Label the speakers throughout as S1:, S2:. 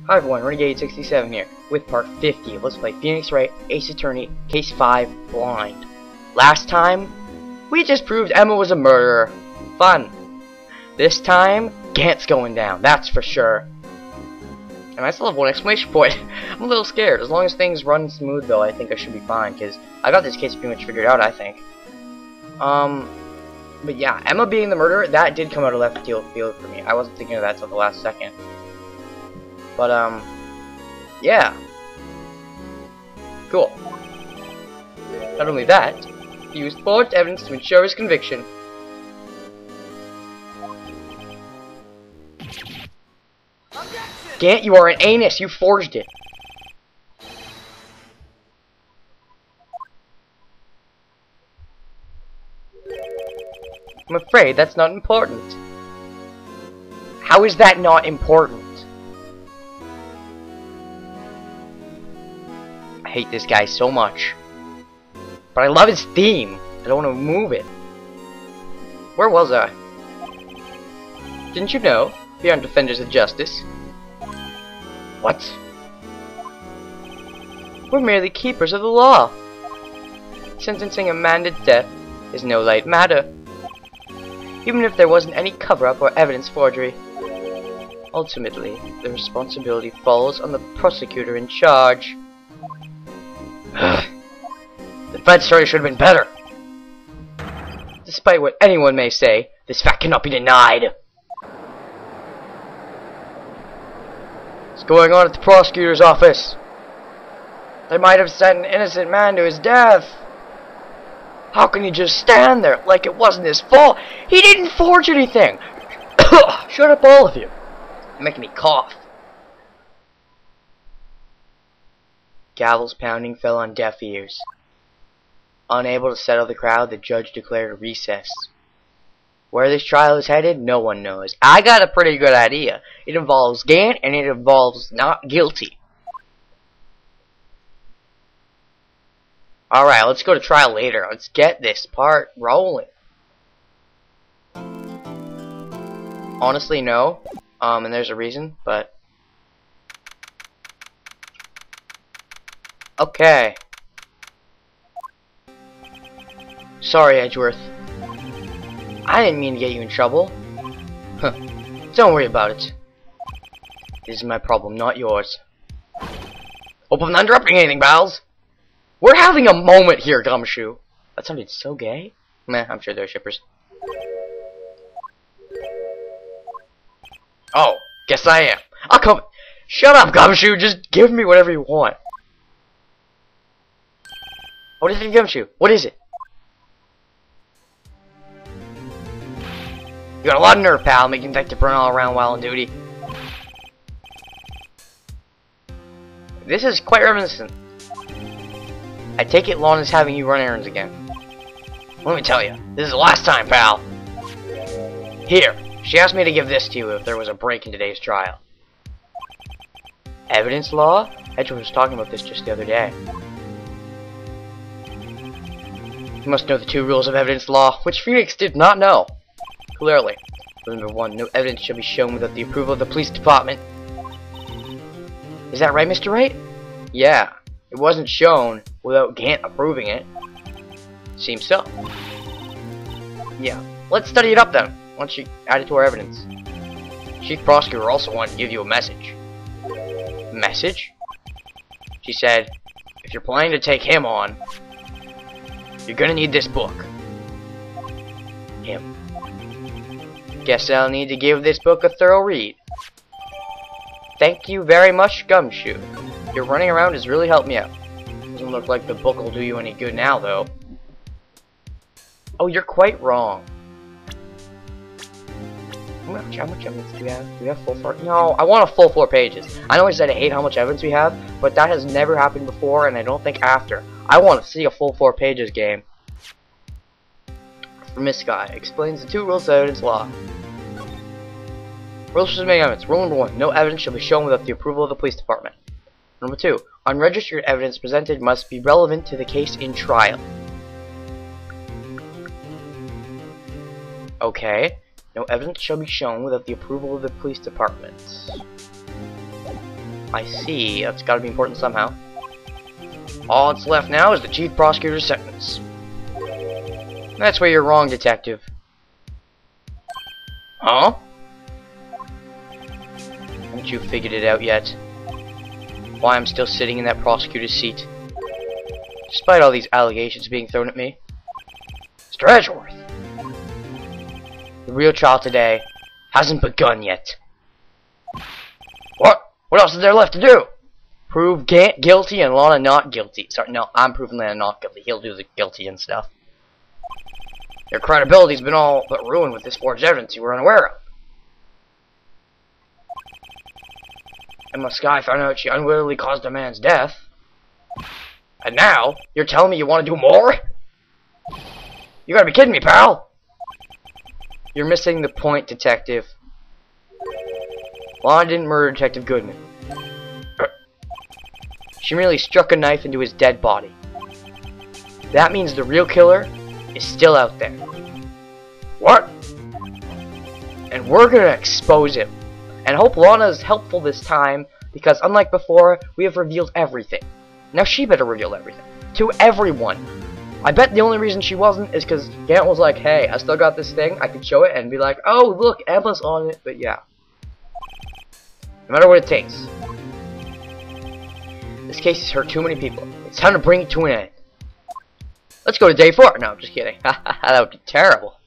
S1: Hi everyone, Renegade67 here, with part 50. Let's play Phoenix Wright, Ace Attorney, Case 5, Blind. Last time, we just proved Emma was a murderer. Fun. This time, Gant's going down, that's for sure. And I still have one exclamation point. I'm a little scared. As long as things run smooth though, I think I should be fine, because I got this case pretty much figured out, I think. But yeah, Emma being the murderer, that did come out of left field for me. I wasn't thinking of that till the last second. But, yeah. Cool. Not only that, he used forged evidence to ensure his conviction. Gant, you are an anus, you forged it. I'm afraid that's not important. How is that not important? I hate this guy so much. But I love his theme. I don't want to move it. Where was I? Didn't you know? We aren't defenders of justice. What? We're merely keepers of the law. Sentencing a man to death is no light matter. Even if there wasn't any cover-up or evidence forgery. Ultimately, the responsibility falls on the prosecutor in charge. The Fed's story should have been better. Despite what anyone may say, this fact cannot be denied. What's going on at the prosecutor's office? They might have sent an innocent man to his death. How can he just stand there like it wasn't his fault? He didn't forge anything. Shut up, all of you. You're making me cough. Gavels pounding fell on deaf ears. Unable to settle the crowd, the judge declared a recess. Where this trial is headed, no one knows. I got a pretty good idea. It involves Gant, and it involves not guilty. Alright, let's go to trial later. Let's get this part rolling. Honestly, no. And there's a reason, but... Okay. Sorry, Edgeworth. I didn't mean to get you in trouble. Huh. Don't worry about it. This is my problem, not yours. Hope I'm not interrupting anything, pals. We're having a moment here, Gumshoe. That sounded so gay. Meh, I'm sure they're shippers. Oh, guess I am. I'll come. Shut up, Gumshoe. Just give me whatever you want. What is it, Gumshoe? What is it? You got a lot of nerve, pal, making detective run all around while on duty. This is quite reminiscent. I take it Lon is having you run errands again. Let me tell you, this is the last time, pal. Here, she asked me to give this to you if there was a break in today's trial. Evidence law? Edgeworth was talking about this just the other day. You must know the 2 rules of evidence law, which Phoenix did not know. Clearly. Rule number 1, no evidence shall be shown without the approval of the police department. Is that right, Mr. Wright? Yeah. It wasn't shown without Gant approving it. Seems so. Yeah. Let's study it up then, once you add it to our evidence. Chief Prosecutor also wanted to give you a message. Message? She said, if you're planning to take him on, you're gonna need this book. Him. Guess I'll need to give this book a thorough read. Thank you very much, Gumshoe. Your running around has really helped me out. Doesn't look like the book will do you any good now, though. Oh, you're quite wrong. How much evidence do we have? Do we have full 4? No, I want a full 4 pages. I know I said I hate how much evidence we have, but that has never happened before, and I don't think after. I want to see a full 4 pages game. From this guy explains the 2 rules of evidence law. Rules for submitting evidence. Rule number 1: no evidence shall be shown without the approval of the police department. Number 2: unregistered evidence presented must be relevant to the case in trial. Okay. No evidence shall be shown without the approval of the police department. I see. That's gotta be important somehow. All that's left now is the Chief Prosecutor's sentence. That's where you're wrong, Detective. Huh? Haven't you figured it out yet? Why I'm still sitting in that prosecutor's seat? Despite all these allegations being thrown at me. Mr. Edgeworth! The real trial today hasn't begun yet. What? What else is there left to do? Prove Gant guilty and Lana not guilty. Sorry, no, I'm proving Lana not guilty. He'll do the guilty and stuff. Your credibility's been all but ruined with this forged evidence you were unaware of. Emma Skye found out she unwittingly caused a man's death. And now, you're telling me you want to do more? You gotta be kidding me, pal! You're missing the point, Detective. Lana didn't murder Detective Goodman. She merely struck a knife into his dead body. That means the real killer is still out there. What? And we're gonna expose him. And hope Lana is helpful this time, because unlike before, we have revealed everything. Now she better reveal everything. To everyone. I bet the only reason she wasn't is because Gant was like, hey, I still got this thing, I could show it and be like, oh, look, Emma's on it, but yeah. No matter what it takes. This case has hurt too many people. It's time to bring it to an end. Let's go to day 4. No, I'm just kidding. That would be terrible.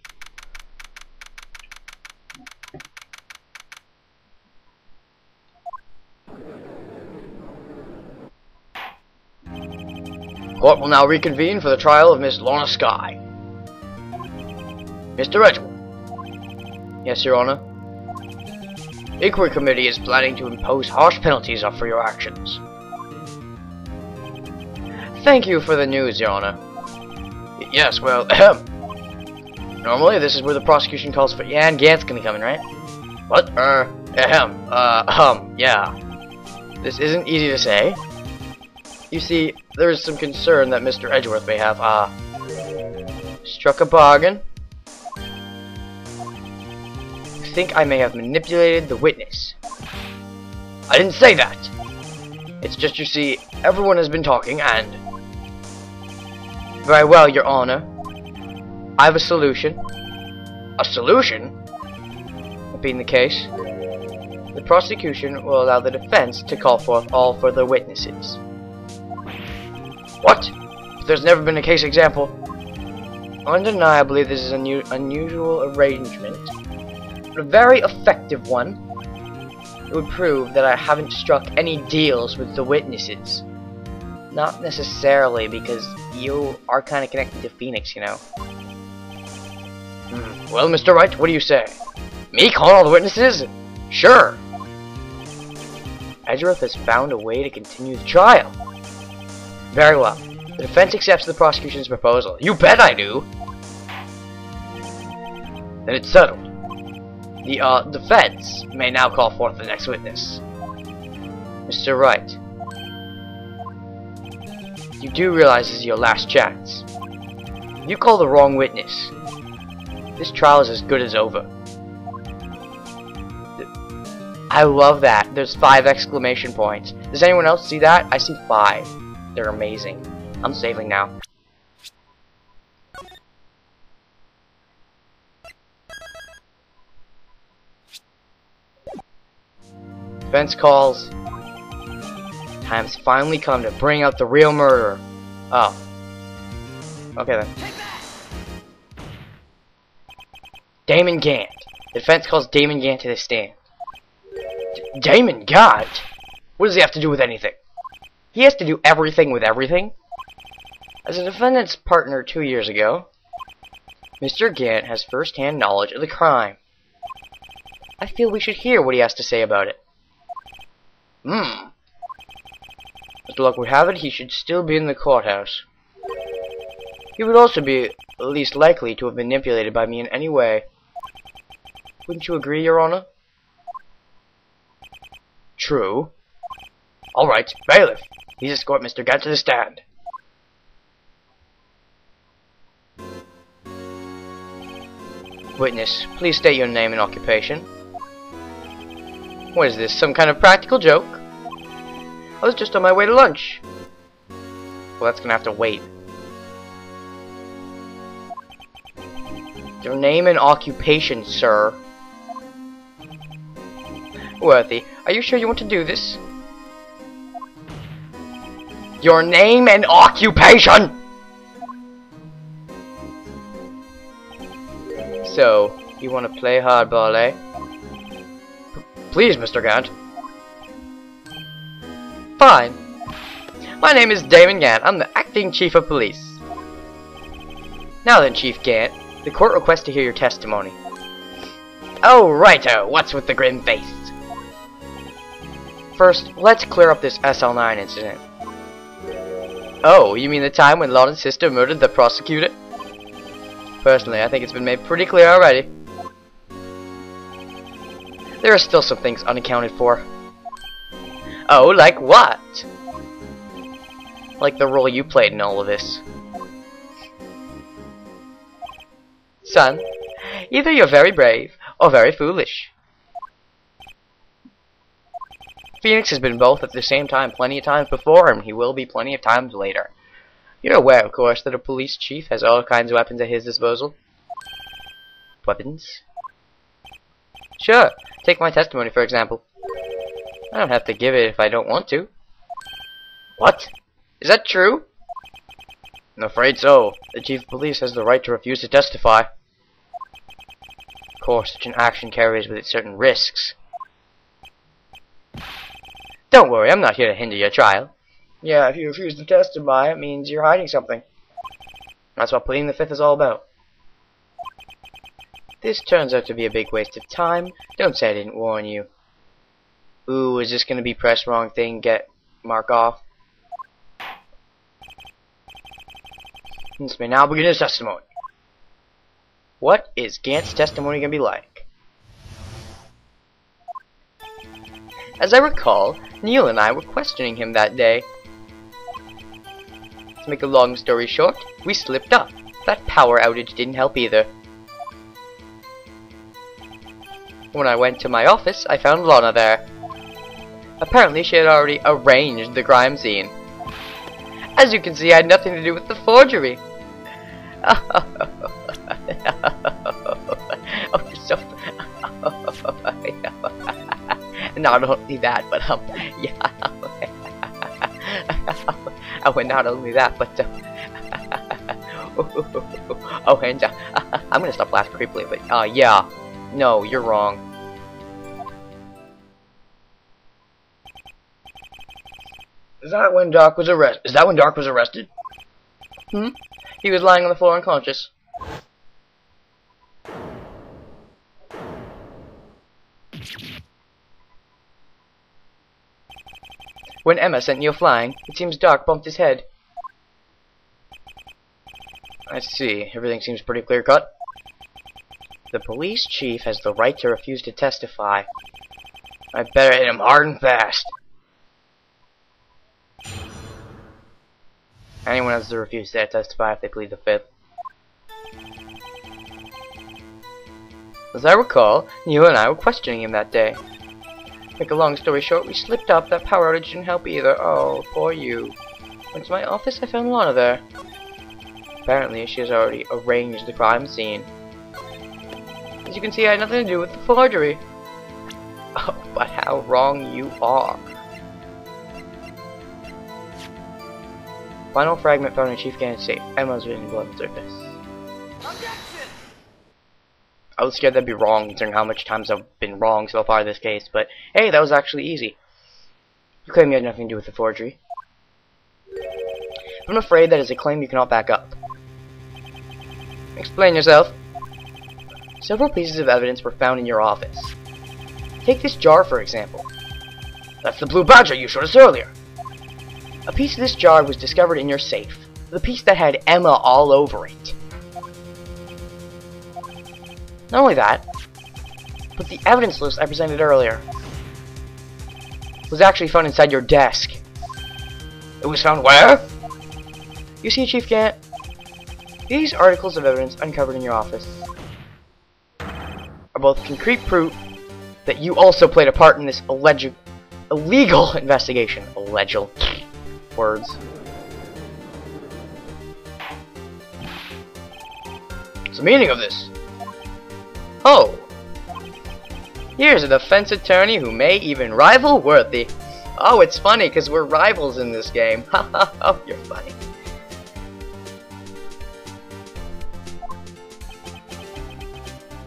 S1: Court will now reconvene for the trial of Miss Lana Skye. Mr. Edgeworth. Yes, Your Honor. The Inquiry Committee is planning to impose harsh penalties for your actions. Thank you for the news, Your Honor. Yes, well, normally this is where the prosecution calls for... Yeah, and Gant's gonna come in, right? What? Yeah. This isn't easy to say. You see, there is some concern that Mr. Edgeworth may have, struck a bargain. You think I may have manipulated the witness. I didn't say that! It's just, you see, everyone has been talking, and... Very well, Your Honor. I have a solution. A solution? That being the case, the prosecution will allow the defense to call forth all further witnesses. What? There's never been a case example. Undeniably, this is an unusual arrangement, but a very effective one. It would prove that I haven't struck any deals with the witnesses. Not necessarily, because you are kind of connected to Phoenix, you know. Well, Mr. Wright, what do you say? Me calling all the witnesses? Sure. Edgeworth has found a way to continue the trial. Very well. The defense accepts the prosecution's proposal. You bet I do! Then it's settled. The, defense may now call forth the next witness. Mr. Wright. You do realize this is your last chance. If you call the wrong witness, this trial is as good as over. I love that. There's 5 exclamation points. Does anyone else see that? I see 5. They're amazing. I'm saving now. Defense calls. Time's finally come to bring out the real murderer. Oh. Okay then. Damon Gant. The defense calls Damon Gant to the stand. Damon Gant? What does he have to do with anything? He has to do everything with everything? As a defendant's partner 2 years ago, Mr. Gant has first-hand knowledge of the crime. I feel we should hear what he has to say about it. As luck would have it, he should still be in the courthouse. He would also be least likely to have been manipulated by me in any way. Wouldn't you agree, Your Honor? True. Alright, bailiff. Please escort Mr. Gant to the stand. Witness, please state your name and occupation. What is this, some kind of practical joke? I was just on my way to lunch. Well, that's gonna have to wait. Your name and occupation, sir. Worthy, are you sure you want to do this? Your name and occupation! So, you want to play hardball, eh? Please, Mr. Gant. Fine. My name is Damon Gant. I'm the acting chief of police. Now then, Chief Gant, the court requests to hear your testimony. Oh, righto. What's with the grim face? First, let's clear up this SL9 incident. Oh, you mean the time when Lawrence's sister murdered the prosecutor? Personally, I think it's been made pretty clear already. There are still some things unaccounted for. Oh, like what? Like the role you played in all of this. Son, either you're very brave or very foolish. Phoenix has been both at the same time plenty of times before, and he will be plenty of times later. You're aware, of course, that a police chief has all kinds of weapons at his disposal. Weapons? Sure. Take my testimony, for example. I don't have to give it if I don't want to. What? Is that true? I'm afraid so. The chief of police has the right to refuse to testify. Of course, such an action carries with it certain risks. Don't worry, I'm not here to hinder your trial. Yeah, if you refuse to testify, it means you're hiding something. That's what pleading the fifth is all about. This turns out to be a big waste of time. Don't say I didn't warn you. Ooh, is this gonna be press wrong thing, get mark off? This may now begin his testimony. What is Gant's testimony gonna be like? As I recall, Neil and I were questioning him that day. To make a long story short, we slipped up. That power outage didn't help either. When I went to my office, I found Lana there. Apparently, she had already arranged the crime scene. As you can see, I had nothing to do with the forgery. Oh, you're so... Not only that, but yeah. Oh, and not only that, but oh, and I'm gonna stop laughing creepily, but yeah. No, you're wrong. Is that when Doc was arrested? Hmm? He was lying on the floor unconscious. When Emma sent Neil flying, it seems Doc bumped his head. I see. Everything seems pretty clear-cut. The police chief has the right to refuse to testify. I better hit him hard and fast. Anyone has to refuse to testify if they plead the fifth. As I recall, Neil and I were questioning him that day. Make a long story short, we slipped up. That power outage didn't help either. Oh, poor you. Went to my office, I found Lana there. Apparently, she has already arranged the crime scene. As you can see, I had nothing to do with the forgery. Oh, but how wrong you are. Final fragment found in Chief Gant's safe. Emma's written in blood on surface. Objection! I was scared that'd be wrong, considering how much times I've been wrong so far in this case, but hey, that was actually easy. You claim you had nothing to do with the forgery. I'm afraid that is a claim you cannot back up. Explain yourself. Several pieces of evidence were found in your office. Take this jar, for example. That's the blue badger you showed us earlier. A piece of this jar was discovered in your safe. The piece that had Emma all over it. Not only that, but the evidence list I presented earlier was actually found inside your desk. It was found where? You see, Chief Gant, these articles of evidence uncovered in your office are both concrete proof that you also played a part in this alleged illegal investigation. Illegal. Words. What's the meaning of this? Oh. Here's a defense attorney who may even rival Worthy. Oh, it's funny because we're rivals in this game. Oh, you're funny.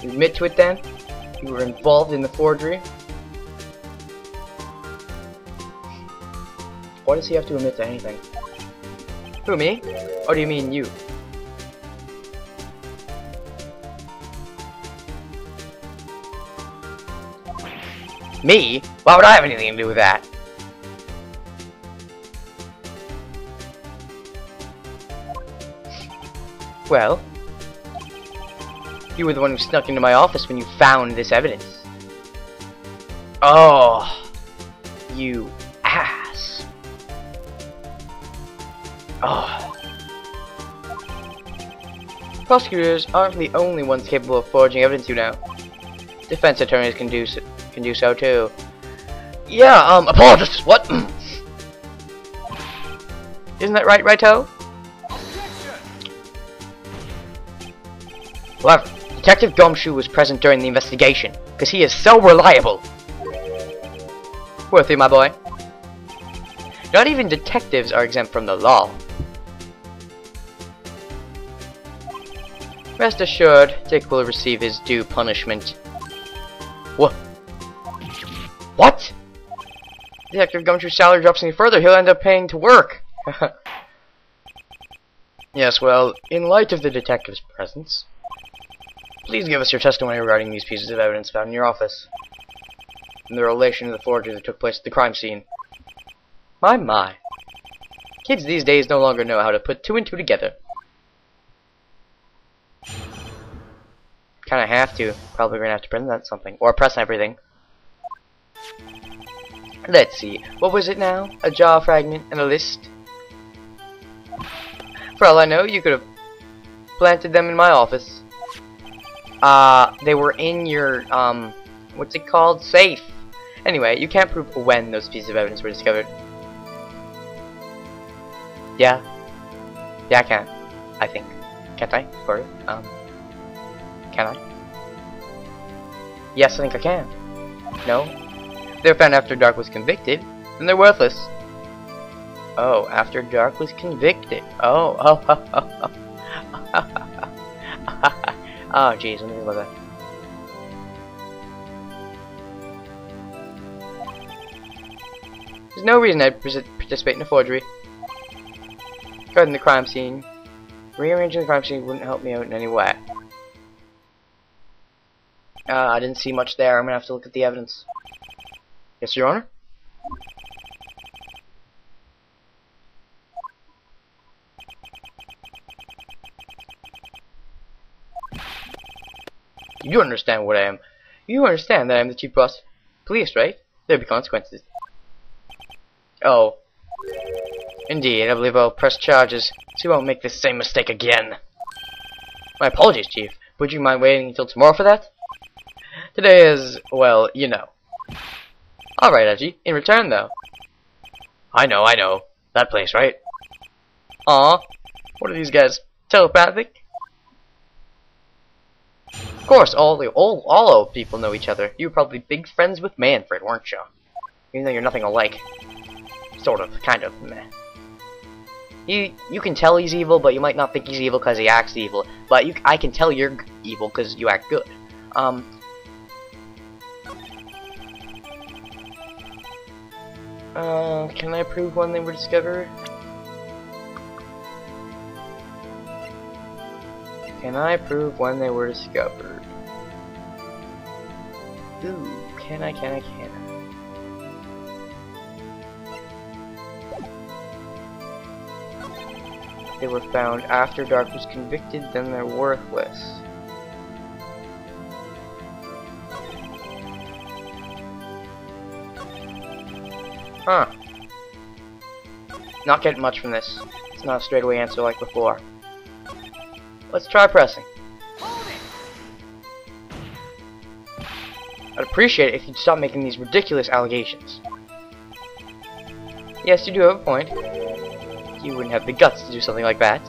S1: You admit to it then? You were involved in the forgery? Why does he have to admit to anything? Who, me? Or do you mean you? Me? Why would I have anything to do with that? Well, you were the one who snuck into my office when you found this evidence. Oh, you ass. Oh. Prosecutors aren't the only ones capable of forging evidence, you know. Defense attorneys can do so too. Yeah, apologists, what? Isn't that right, Righto? However, Detective Gumshoe was present during the investigation, because he is so reliable. Worthy, my boy. Not even detectives are exempt from the law. Rest assured, Dick will receive his due punishment. What? What? Detective Gumshoe's salary drops any further, he'll end up paying to work. Yes, well, in light of the detective's presence, please give us your testimony regarding these pieces of evidence found in your office, and the relation to the forgery that took place at the crime scene. My. Kids these days no longer know how to put two and two together. Kinda have to. Probably gonna have to print that something. Or press everything. Let's see. What was it now? A jaw fragment and a list? For all I know, you could have planted them in my office. They were in your, what's it called? Safe. Anyway, you can't prove when those pieces of evidence were discovered. Yeah. Yeah, I can. I think. Can't I? Or, can I? Yes, I think I can. No? If they were found after Dark was convicted, then they're worthless. Oh, after Dark was convicted. Oh. Oh, jeez, let me look at that. There's no reason I'd participate in a forgery. Regarding the crime scene, rearranging the crime scene wouldn't help me out in any way. I didn't see much there. I'm gonna have to look at the evidence. Yes, Your Honor? You understand what I am. You understand that I'm the chief police, right? There'll be consequences. Oh. Indeed, I believe I'll press charges, so you won't make the same mistake again. My apologies, Chief. Would you mind waiting until tomorrow for that? Today is, well, you know. Alright, Edgy. In return, though. I know. That place, right? Aw. What are these guys? Telepathic? Of course, all people know each other. You were probably big friends with Manfred, weren't you? Even though you're nothing alike. Sort of, kind of, meh. You can tell he's evil, but you might not think he's evil because he acts evil. But I can tell you're evil because you act good. Can I prove when they were discovered? Can I prove when they were discovered? Ooh, can I? If they were found after Dark was convicted, then they're worthless. Huh. Not getting much from this. It's not a straightaway answer like before. Let's try pressing. I'd appreciate it if you'd stop making these ridiculous allegations. Yes, you do have a point. You wouldn't have the guts to do something like that.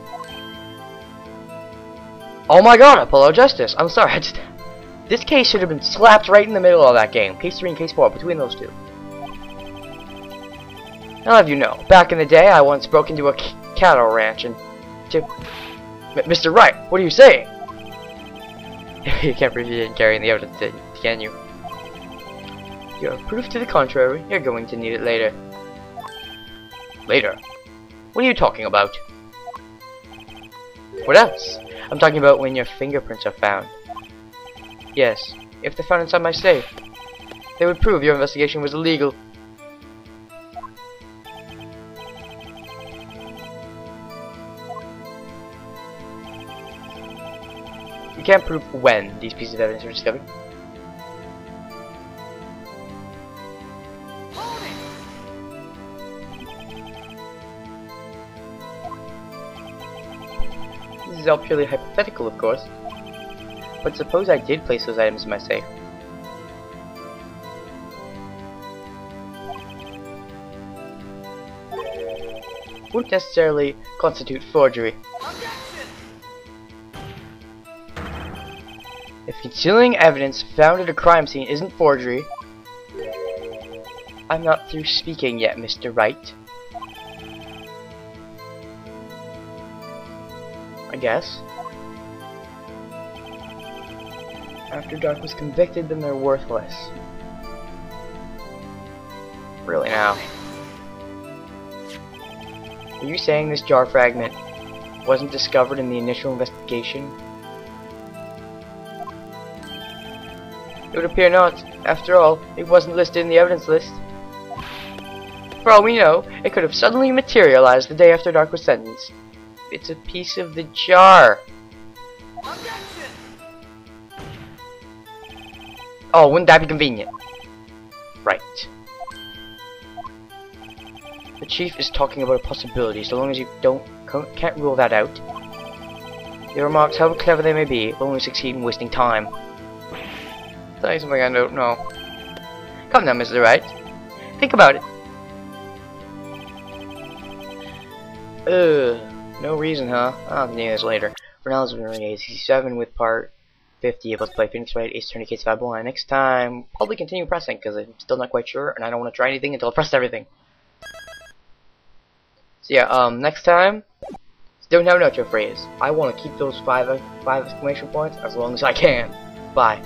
S1: Oh my god, Apollo Justice! I'm sorry, this case should have been slapped right in the middle of that game. Case 3 and Case 4, between those two. I'll have you know, back in the day, I once broke into a cattle ranch and... Mr. Wright, what are you saying? You can't prove you didn't carry in the evidence, can you? You have proof to the contrary. You're going to need it later. Later? What are you talking about? What else? I'm talking about when your fingerprints are found. Yes, if they're found inside my safe, they would prove your investigation was illegal. You can't prove when these pieces of evidence were discovered. This is all purely hypothetical, of course. But suppose I did place those items in my safe. Wouldn't necessarily constitute forgery. If concealing evidence found at a crime scene isn't forgery... I'm not through speaking yet, Mr. Wright. I guess. After Dark was convicted, then they're worthless. Really now? Are you saying this jar fragment wasn't discovered in the initial investigation? It would appear not. After all, it wasn't listed in the evidence list. For all we know, it could have suddenly materialized the day after Dark was sentenced. It's a piece of the jar. Oh, wouldn't that be convenient? Right. The chief is talking about a possibility, so long as you can't rule that out. Your remarks, however clever they may be, will only succeed in wasting time. Tell you something I don't know. Come now, Mr. Wright. Think about it. No reason, huh? I'll continue this later. For now, this has been 67 with part 50 of Let's Play Phoenix Wright Ace Attorney Case 5 1. Next time, probably continue pressing, because I'm still not quite sure, and I don't want to try anything until I press everything. So yeah, next time, don't have an outro phrase. I want to keep those five exclamation points as long as I can. Bye.